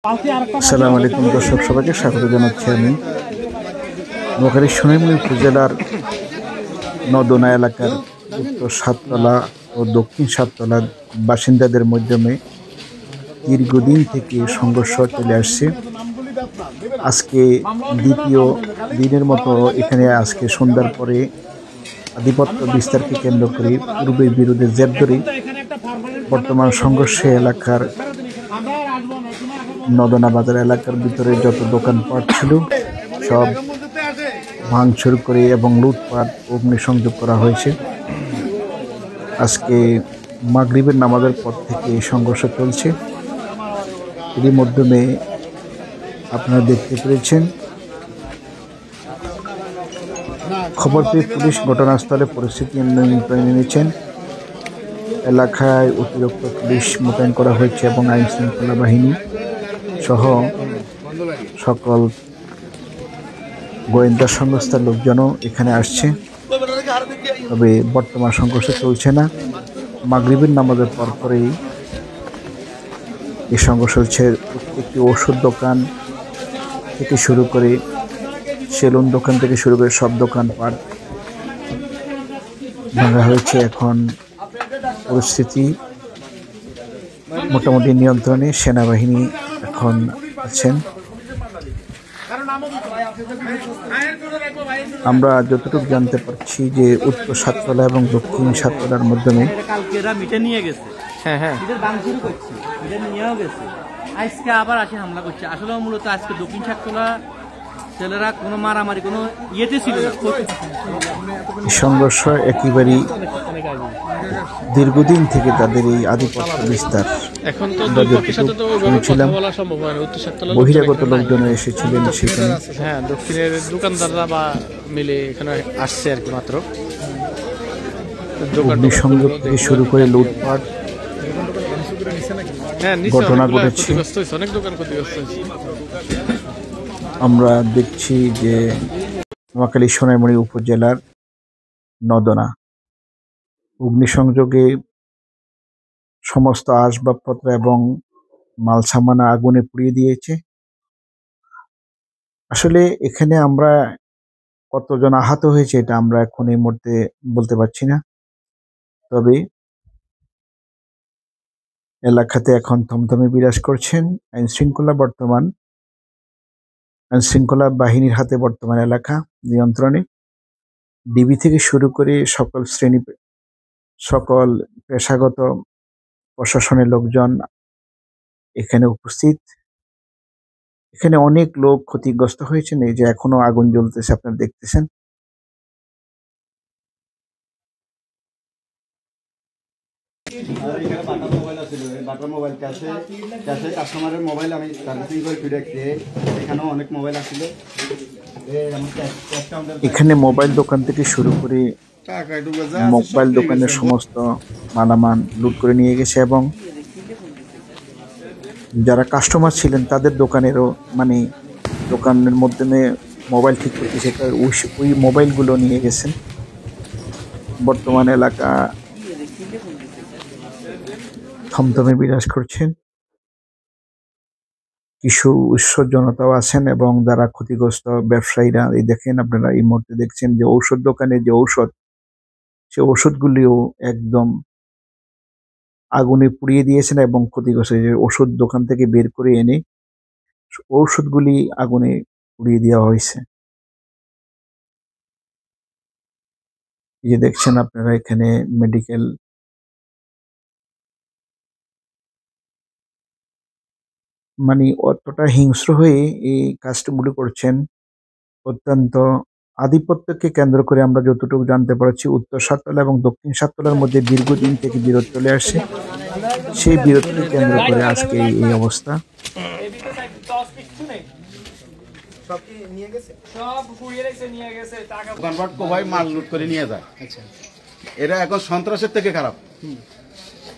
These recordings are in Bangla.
আসসালামু আলাইকুম দর্শক, সবাইকে স্বাগত জানাচ্ছি। আমি নোয়াখালীর সোনাইমুড়ি উপজেলার নদনা এলাকার উত্তর সাততলা ও দক্ষিণ সাততলার বাসিন্দাদের মাধ্যমে দীর্ঘদিন থেকে সংঘর্ষ চলে আসছে। আজকে দ্বিতীয় দিনের মতো এখানে আজকে সন্ধ্যার পরে আধিপত্য বিস্তারকে কেন্দ্র করে পূর্বের বিরোধের জের ধরে বর্তমান সংঘর্ষে এলাকার নদনা বাজার এলাকার ভিতরে যত দোকানপাট ছিল সব ভাঙচুর করে এবং লুটপাট অগ্নিসংযোগ করা হয়েছে। আজকে মাগরিবের নামাজের পর থেকে এই সংঘর্ষ চলছে। এর মাধ্যমে আপনারা দেখতে পেরেছেন, খবর পেয়ে পুলিশ ঘটনাস্থলে পরিস্থিতি নিয়ন্ত্রণে এনেছেন। এলাকায় অতিরিক্ত পুলিশ মোতায়েন করা হয়েছে এবং আইন শৃঙ্খলা বাহিনী সহ সকল গোয়েন্দা সংস্থার লোকজনও এখানে আসছে। তবে বর্তমান সংঘর্ষ চলছে না। মাগরিবের নামাজের পরপরেই এই সংঘর্ষ হচ্ছে। প্রত্যেকটি ওষুধ দোকান থেকে শুরু করে সেলুন দোকান থেকে শুরু করে সব দোকানপাট ভাঙা হয়েছে। এখন পরিস্থিতি মোটামুটি নিয়ন্ত্রণে, সেনাবাহিনী এখন আছেন। আমরা যতটুকু জানতে পারছি যে উত্তর সাততলা এবং দক্ষিণ সাততলার মাধ্যমে আজকে আবার আসে হামলা করছে। আসলে মূলত আজকে দক্ষিণ সাততলা ছেলেরা কোনো মারামারি কোনো ইয়েতে ছিল না। সংঘর্ষ একেবারেই দীর্ঘদিন থেকে তাদের এই আধিপত্য বিস্তার। এখন তো শুনেছিলাম বহিরাগত লোকজন এসেছিলেন সেখানে। হ্যাঁ, দক্ষিণের দোকানদাররা বা মিলে এখানে আসছে আর কি মাত্র। অগ্নিসংযোগ থেকে শুরু করে লুটপাট ঘটনা ঘটেছে। অনেক দোকান ক্ষতিগ্রস্ত হয়েছে। আমরা দেখছি যে নোয়াখালী সোনাইমুড়ি উপজেলার নদনা অগ্নিসংযোগে সমস্ত আসবাবপত্র এবং মাল সামানা আগুনে পুড়িয়ে দিয়েছে। আসলে এখানে আমরা কতজন আহত হয়েছে এটা আমরা এখন এই মুহূর্তে বলতে পারছি না। তবে এলাকাতে এখন থমথমে বিরাজ করছেন। আইন শৃঙ্খলা বাহিনীর হাতে বর্তমান এলাকা নিয়ন্ত্রণে। ডিবি থেকে শুরু করে সকল পেশাগত প্রশাসনের লোকজন এখানে উপস্থিত। এখানে অনেক লোক ক্ষতিগ্রস্ত হয়েছেন। এই যে এখনো আগুন জ্বলতেছে, আপনারা দেখতেছেন। কাস্টমারের মোবাইল আমি সার্ভিসিং করে ফিরে এখানেও অনেক মোবাইল আসলে এখানে মোবাইল দোকান থেকে শুরু করে মোবাইল দোকানের সমস্ত মালামাল লুট করে নিয়ে গেছে এবং যারা কাস্টমার ছিলেন তাদের দোকানেরও দোকানের মাধ্যমে মোবাইল ঠিক করতেছে, ওই মোবাইলগুলো নিয়ে গেছেন। বর্তমান এলাকা থমথমে বিরাজ করছেন। কিছু উৎসব জনতাও আছেন এবং যারা ক্ষতিগ্রস্ত ব্যবসায়ীরা, এই দেখেন আপনারা এই মুহূর্তে দেখছেন যে ঔষধ দোকানে যে ঔষধ, সে ওষুধগুলিও একদম আগুনে পুড়িয়ে দিয়েছেন এবং ক্ষতিগ্রস্ত যে ওষুধ দোকান থেকে বের করে এনে ঔষধগুলি আগুনে পুড়িয়ে দেওয়া হয়েছে। এই যে দেখছেন আপনারা এখানে মেডিকেল অতটা হিংস্র হয়ে এই কাজগুলো করছেন। অত্যন্ত আধিপত্যকে কেন্দ্র করে আমরা যতটুকু জানতে পারছি, উত্তর সাততলা এবং দক্ষিণ সাততলার মধ্যে দীর্ঘদিন থেকে বিরোধ চলে আসছে। সেই বিরোধকে কেন্দ্র করে আজকে এই অবস্থা। মাল লুট করে নিয়ে যায়। এরা এখন সন্ত্রাসের থেকে খারাপ।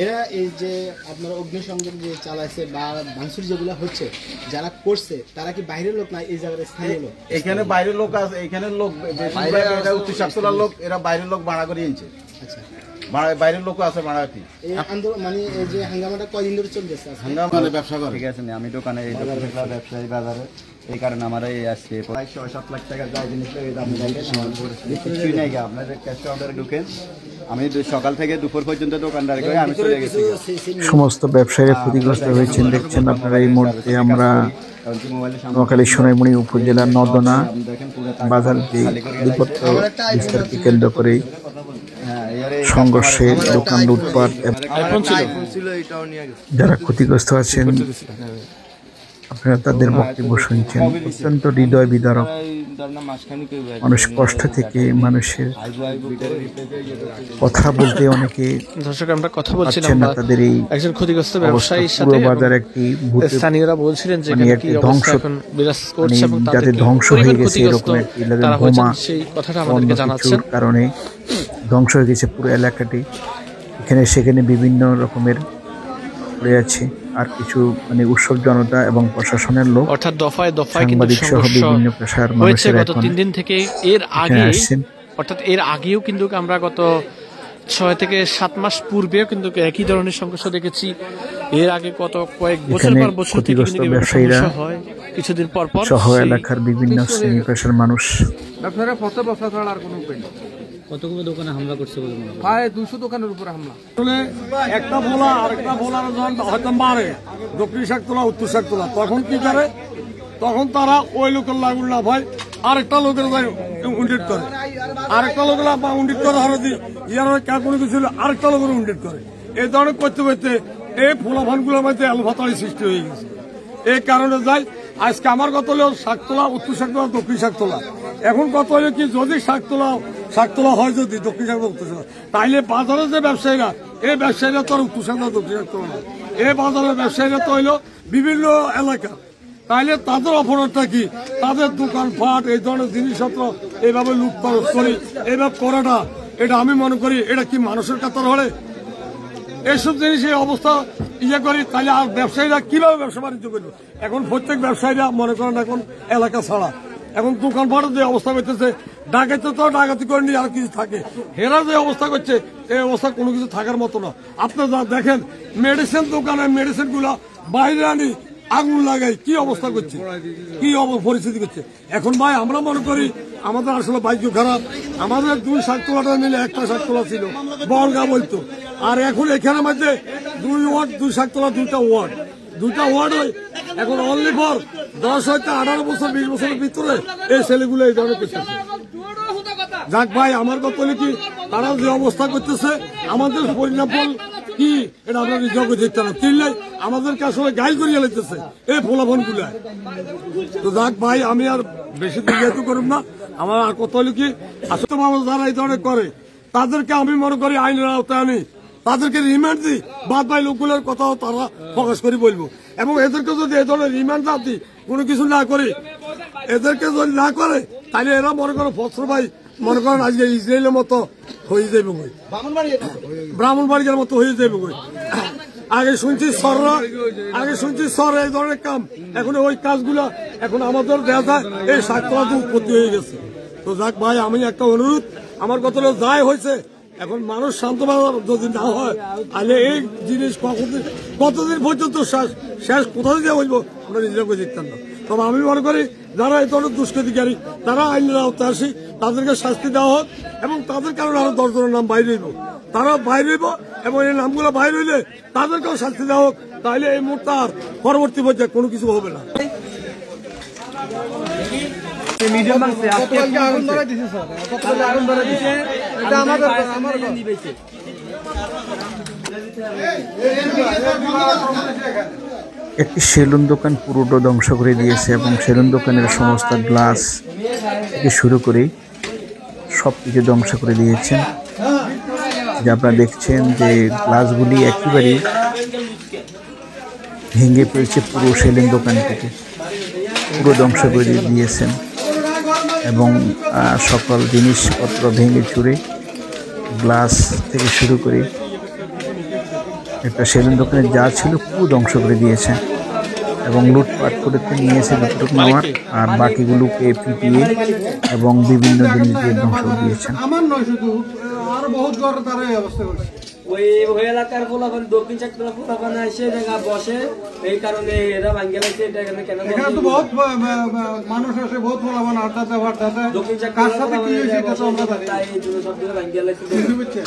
এরা এই যে আপনারা অগ্নিসংযোগ যে চালাইছে বা ভাঙচুর যেগুলো হচ্ছে, যারা করছে তারা কি বাইরের লোক না এই জায়গার স্থানীয় লোক? এখানে বাইরের লোক আছে, এখানে লোক উত্তর সাততলার লোক, এরা বাইরের লোক ভাড়া করে এনেছে। আচ্ছা, বাইরের লোক আছে মারাঠি। এই আন্দোলন মানে এই যে হাঙ্গামাটা কয়দিন ধরে চলতেছে? হাঙ্গামা মানে ব্যবসা করে, ঠিক আছে না, আমি দোকানে ব্যবসায়ী বাজারে, এই কারণে আমার এই আজকে 6-7 লাখ টাকা যায় জিনিসটা এই দাম কিছুই নাই। আপনাদের ক্যাশ কাউন্টারে ঢুকেন, আমি সকাল থেকে দুপুর পর্যন্ত দোকানদার করে আমি চলে গেছি। সমস্ত ব্যবসায়ীরা ক্ষতিগ্রস্ত হয়েছেন দেখছেন আপনারা এই মুহূর্তে। আমরা নোয়াখালী সোনাইমুড়ি উপজেলার নদনা বাজারটি বিপত্ত বিস্তারকে কেন্দ্র করে সংঘর্ষে দোকান লুটপাট যারা ক্ষতিগ্রস্ত আছেন আপনারা তাদের বক্তব্য শুনছেন। অত্যন্ত হৃদয় বিদারক, মানুষ কষ্ট থেকে মানুষের কথা বলতে অনেকে দর্শক আমরা কথা বলছিলাম তাদের এই একজন ক্ষতিগ্রস্ত ব্যবসায়ীর সাথে। বাজার একটি স্থানীয়রা বলছিলেন যে কি অবস্থা এখন বিরাজ করছে এবং যাতে ধ্বংস হয়ে গেছে এরকম একটি বোমা সেই কথাটা আমাদেরকে জানাচ্ছেন। কারণে ধ্বংস হয়ে গেছে পুরো এলাকাটি। এখানে সেখানে বিভিন্ন রকমের পড়ে আছে। আর কিছু মানে উৎসব জনতা এবং প্রশাসনের লোক, অর্থাৎ দফায় দফায় কিন্তু বিভিন্ন পেশার হয়েছে মানুষেরা গত 3 দিন থেকে। এর আগে অর্থাৎ এর আগেও কিন্তু আমরা গত 6 থেকে 7 মাস পূর্বেও কিন্তু একই ধরনের সংঘর্ষ দেখেছি। এর আগে কয়েক বছর পর বছর থেকে ব্যবসায়ীরা হয়, কিছুদিন পর পর সহ এলাকার বিভিন্ন শ্রেণী পেশার মানুষ। ব্যবসায়ীরা ফতে বসা ছাড়া আর কোনো উপায় নেই। কতগুলো দোকানে হামলা করছে বলে মনে হয়? প্রায় 200 দোকানের উপরে হামলা। আসলে একটা ভোলা আরেকটা ভোলার যখন হয়তো মারে, দক্ষিণ শাকতলা উত্তর শাকতলা, তখন কি করে, তখন তারা ওই লোকের লাগুল না ভাই আরেকটা লোকের উন্ডিট করে, আরেকটা লোকের উন্ডিট করে হরদি ইয়ার ক্যা কোনো কিছু আরেকটা লোকের উন্ডিট করে। এই ধরনের করতে করতে এই ফোলাফানগুলোর মধ্যে আলফাতাড়ি সৃষ্টি হয়ে গেছে। এই কারণে যাই আজকে আমার কত হলো শাকতলা উত্তর শাকতলা দক্ষিণ শাকতলা। এখন কত হলো কি, যদি শাকতলা হয় যদি দক্ষিণ শাকতলা উত্তর শাকতলা, তাইলে বাজারের যে ব্যবসায়ীরা, এই ব্যবসায়ীরা তো আর উত্তর শাকতলা দক্ষিণ শাকতলা না, এই বাজারের ব্যবসায়ীরা তো হইলো বিভিন্ন এলাকা। তাইলে তাদের অপরাধটা কি, তাদের দোকানপাট এই ধরনের জিনিসপত্র এইভাবে লুটপাট করি, এইভাবে করাটা, এটা আমি মনে করি এটা কি মানুষের কাতার হলে এইসব জিনিস এই অবস্থা করি, তাহলে আর ব্যবসায়ীরা কিভাবে ব্যবসা বাণিজ্য করবে? এখন প্রত্যেক ব্যবসায়ীরা মনে করেন এখন এলাকা ছাড়া, এখন দোকানপাটের যে অবস্থা করতেছে, ডাকাতি তো ডাকাতি করে নিয়ে আর কিছু থাকে, হেরা যে অবস্থা করছে এই অবস্থা কোনো কিছু থাকার মতো না। আপনার যা দেখেন মেডিসিন দোকানে মেডিসিন গুলা বাইরে আনি আগুন লাগাই কি অবস্থা করছে, কি পরিস্থিতি করছে। এখন ভাই আমরা মনে করি আমাদের আসলে ভাগ্য খারাপ, আমাদের 2 শাকতলাটা মিলে একটা শাকতলা ছিল বলগা বলতো, আর এখন এখানে মধ্যে 2 ওয়ার্ড 2 শাকতলা 2টা ওয়ার্ড হয়। এখন অনলি ফর 10 হইতে 18 বছর 20 বছরের ভিতরে এই ছেলেগুলো এই ধরনের করতেছে। যাক ভাই আমার কথা হলো কি, তারা যে অবস্থা করতেছে আমাদের পরিণাম কি এটা আমরা নিজেকে দেখতে না, কিনলে আমাদেরকে আসলে গাইল করিয়ে লেগেছে এই ফলাফল গুলা। তো যাক ভাই আমি আর বেশি দীর্ঘায়িত করব না। আমার আর কথা হলো কি, আসলে মানুষ যারা এই ধরনের করে তাদেরকে আমি মনে করি আইনের আওতায় আনি, তাদেরকে রিমান্ড দিই, বাদ বাই লোকগুলোর কথাও তারা প্রকাশ করে বলবো। এবং এদেরকে যদি এই ধরনের রিমান্ড না দিই, কোনো কিছু না করি, এদেরকে যদি না করে তাহলে এরা মনে করো ফসল ভাই মনে করেন আজকে ইসরায়েলের মতো হয়ে যাবে, ব্রাহ্মণবাড়িয়ার মতো হয়ে যাবে। আগে শুনছি সর এই ধরনের কাম, এখন ওই কাজগুলা এখন আমাদের দেওয়া যায় এই শাকতলা উৎপত্তি হয়ে গেছে। তো যাক ভাই আমি একটা অনুরোধ, আমার কথা যাই হয়েছে, এখন মানুষ শান্তভাবে যদি না হয় তাহলে এই জিনিস কতদিন পর্যন্ত শেষ কোথায় দিয়ে হইব আমরা নিজেকে দেখতাম না। তবে আমি মনে করি যারা এই ধরনের দুষ্কৃতিকারী তারা আইনের আওতায় আসি, তাদেরকে শাস্তি দেওয়া হোক এবং তাদের কারণে আরো 10 জনের নাম বাইরে হইব, তারা বাইরে হইব এবং এই নামগুলো বাইরে হইলে তাদেরকেও শাস্তি দেওয়া হোক। তাহলে এই মুহূর্তে আর পরবর্তী পর্যায়ে কোনো কিছু হবে না। একটি সেলুন দোকান পুরোটা ধ্বংস করে দিয়েছে এবং সেলুন দোকানের সমস্ত গ্লাস থেকে শুরু করে সব কিছু ধ্বংস করে দিয়েছেন। যে আপনারা দেখছেন যে গ্লাসগুলি একেবারে ভেঙে পড়েছে, পুরো সেলুন দোকানটিকে পুরো ধ্বংস করে দিয়েছেন এবং সকল জিনিসপত্র ভেঙে চুরে গ্লাস থেকে শুরু করে একটা সেলুন দোকানে যা ছিল পুরো ধ্বংস করে দিয়েছে এবং লুটপাট করে নিয়েছে যতটুকু নেওয়ার, আর বাকিগুলোকে পিটিয়ে এবং বিভিন্ন জিনিস দিয়ে ধ্বংস করে দিয়েছেন। বহুত ঘর তারা এই অবস্থা করছে। ওই এলাকার পোলাপান দক্ষিণ চাকতলা পোলাপান এসে জায়গা বসে, এই কারণে এরা ভাঙ্গে লাগছে। এটা এখানে কেন এখানে তো বহুত মানুষ আসে, বহুত পোলাপান আড্ডাতে ফাড্ডাতে, দক্ষিণ কার সাথে কি হয়েছে এটা তো আমরা জানি না। তাই এই জন্য সব দিকে ভাঙ্গে লাগছে। বুঝছেন?